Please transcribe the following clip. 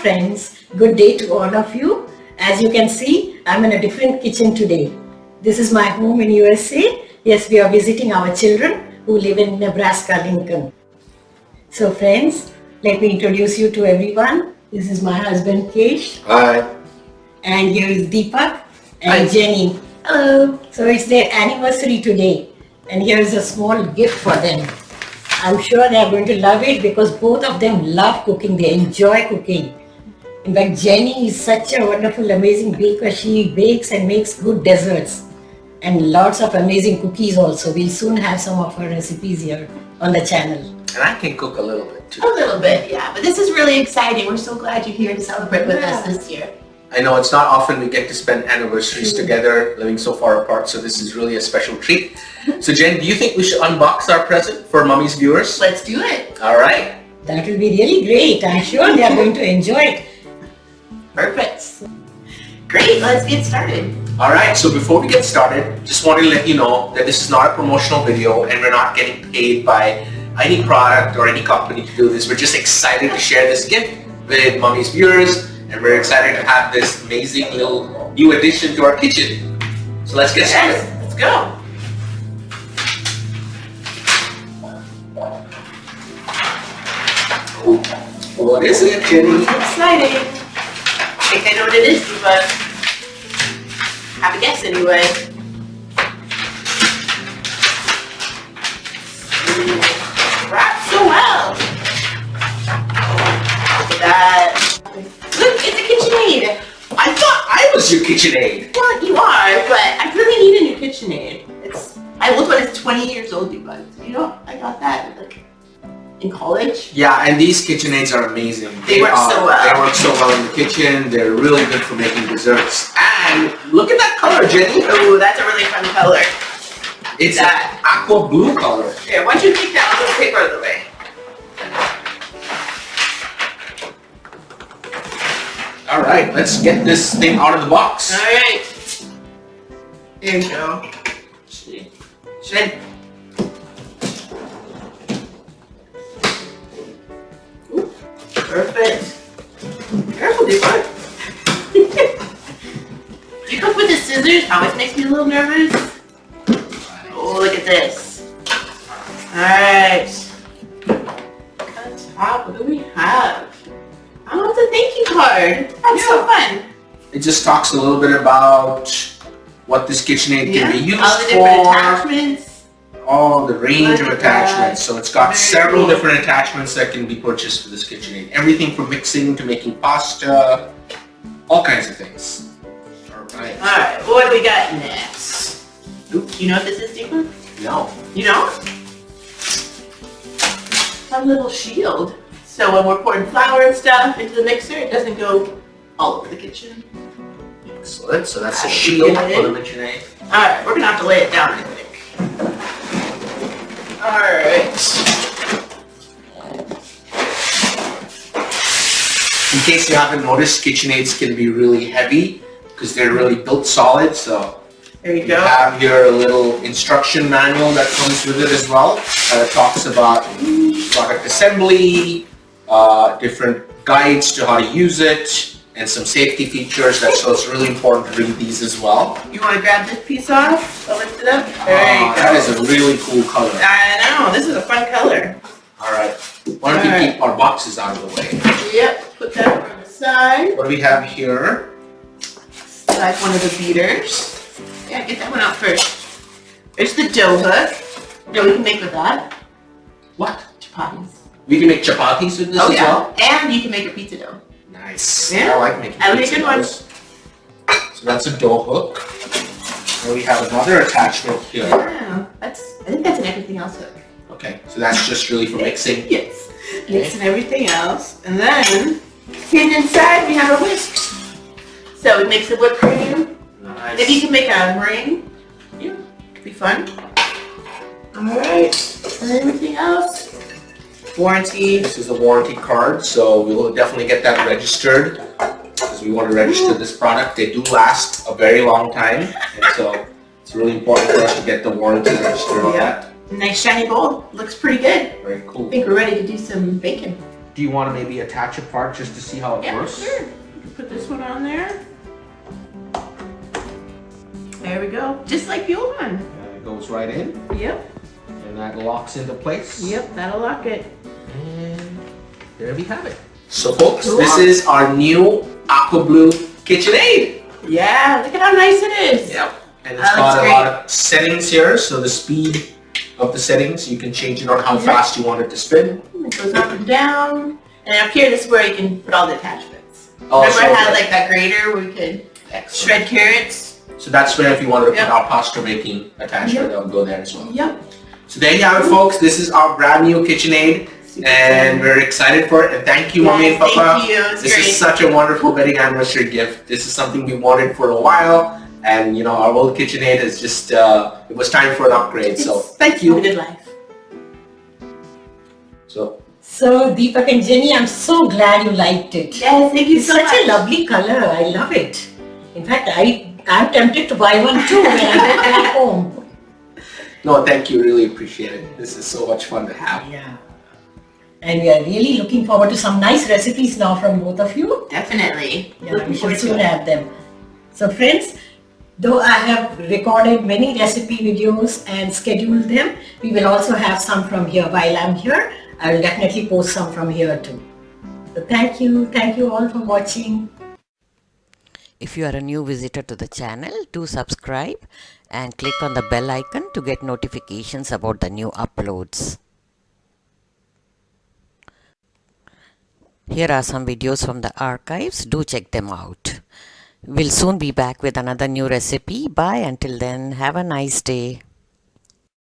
friends, good day to all of you. As you can see, I'm in a different kitchen today. This is my home in USA. Yes, we are visiting our children who live in Nebraska, Lincoln. So friends, let me introduce you to everyone. This is my husband Kesh. Hi. And here is Deepak and Hi. Jenny. Hello. So it's their anniversary today. And here is a small gift for them. I'm sure they are going to love it because both of them love cooking. They enjoy cooking. In fact, Jenny is such a wonderful, amazing baker. She bakes and makes good desserts and lots of amazing cookies also. We'll soon have some of her recipes here on the channel. And I can cook a little bit too. A little bit, yeah. But this is really exciting. We're so glad you're here to celebrate with us this year. I know it's not often we get to spend anniversaries together, living so far apart, so this is really a special treat. So Jen, do you think we should unbox our present for Mommy's viewers? Let's do it. All right. That will be really great. I'm sure they are going to enjoy it. Perfect. Great, let's get started. All right, so before we get started, just wanted to let you know that this is not a promotional video and we're not getting paid by any product or any company to do this. We're just excited to share this gift with Mommy's viewers, and we're excited to have this amazing little new addition to our kitchen. So let's get started. Yes, let's go. What is it, Jenny? Exciting. I think I know what it is, but have a guess anyway. Wrapped so well. Look at that. Look, it's a KitchenAid. I thought I was your KitchenAid. Well, you are, but I really need a new KitchenAid. I looked when it's 20 years old, you guys. You know, I got that like in college. Yeah, and these KitchenAids are amazing. They work so well. They work so well in the kitchen. They're really good for making desserts. And look at that color, Jenny. Ooh, that's a really fun color. It's that. an aqua blue color. Here, why don't you take that little paper out of the way? All right, let's get this thing out of the box. All right. There you go. Should Ooh, perfect. Careful, Deepak. Do you cook with the scissors? Always makes me a little nervous. Oh, look at this. Alright. On top, what do we have? Oh, it's a thank you card. That's so fun. It just talks a little bit about what this KitchenAid can be used all the different for. attachments. Oh, the range of Look at attachments. that. So it's got Very several cool. different attachments that can be purchased for this KitchenAid. Everything from mixing to making pasta, all kinds of things. All right. Alright, what do we got next? Oop, you know what this is, Deepak? No. You don't? It's a little shield. So when we're pouring flour and stuff into the mixer, it doesn't go all over the kitchen. Excellent. So that's a Alright, shield good. for the KitchenAid. Alright, we're gonna have to lay it down, I think. Alright. In case you haven't noticed, KitchenAids can be really heavy because they're really built solid. So There you you go. have your little instruction manual that comes with it as well. It talks about product assembly, different guides to how to use it, and some safety features. So it's really important to read these as well. You wanna grab this piece off? I'll lift it up. There you go. That is a really cool color. I know, this is a fun color. All right. Why don't we keep our boxes out of the way? Yep, put that over on the side. What do we have here? Like one of the beaters. Yeah, get that one out first. There's the dough hook. No, we can make with that. What? Chapatis. We can make chapatis with this Oh as yeah, well? and you can make a pizza dough. Nice. Yeah. I like making I like pizza good ones. doughs. So that's a dough hook. And we have another attachment here. Yeah, I think that's an everything else hook. Okay, so that's just really for mixing. Yes, mixing everything else, and then hidden inside we have a whisk. So we mix the whipped cream. Nice. Maybe you can make a meringue. Yeah, could be fun. All right, and everything else. Warranty. This is a warranty card, so we will definitely get that registered because we want to register this product. They do last a very long time, and so it's really important for us to get the warranty registered on that. Nice shiny bowl. Looks pretty good. Very cool. I think we're ready to do some bacon. do you want to maybe attach a part just to see how it Yeah, works? sure. You can put this one on there. There we go. Just like the old one. And it goes right in. Yep. And that locks into place. Yep, that'll lock it. And there we have it. So folks, this is our new Aqua Blue KitchenAid. Yeah, look at how nice it is. Yep. And it's That got looks a lot of settings here. So the speed of the settings, you can change it on how fast you want it to spin. It goes up and down. And up here, this is where you can put all the attachments. Oh, Remember I so had good. like that grater where we could Excellent. shred carrots? So that's where if you wanted to Yep. put our pasta making attachment, that would go there as well. Yep. So there you have it, folks. This is our brand new KitchenAid, and we're excited for it. And thank you, Mommy and Papa. Thank you. It's This great. is such a wonderful wedding anniversary gift. This is something we wanted for a while, and you know, our old KitchenAid is just, it was time for an upgrade. So thank Have a you. good life. So Deepak and Jenny, I'm so glad you liked it. Yes, thank you It's so such much. a lovely color. I love it. In fact, I'm tempted to buy one too when I get back home. No, thank you. Really appreciate it. This is so much fun to have. Yeah. And we are really looking forward to some nice recipes now from both of you. Definitely. Yeah, Looking we should forward to soon it. have them. So friends, though I have recorded many recipe videos and scheduled them, we will also have some from here. While I'm here, I will definitely post some from here too. So thank you all for watching. If you are a new visitor to the channel, do subscribe and click on the bell icon to get notifications about the new uploads. Here are some videos from the archives. Do check them out. We'll soon be back with another new recipe. Bye. Until then, have a nice day.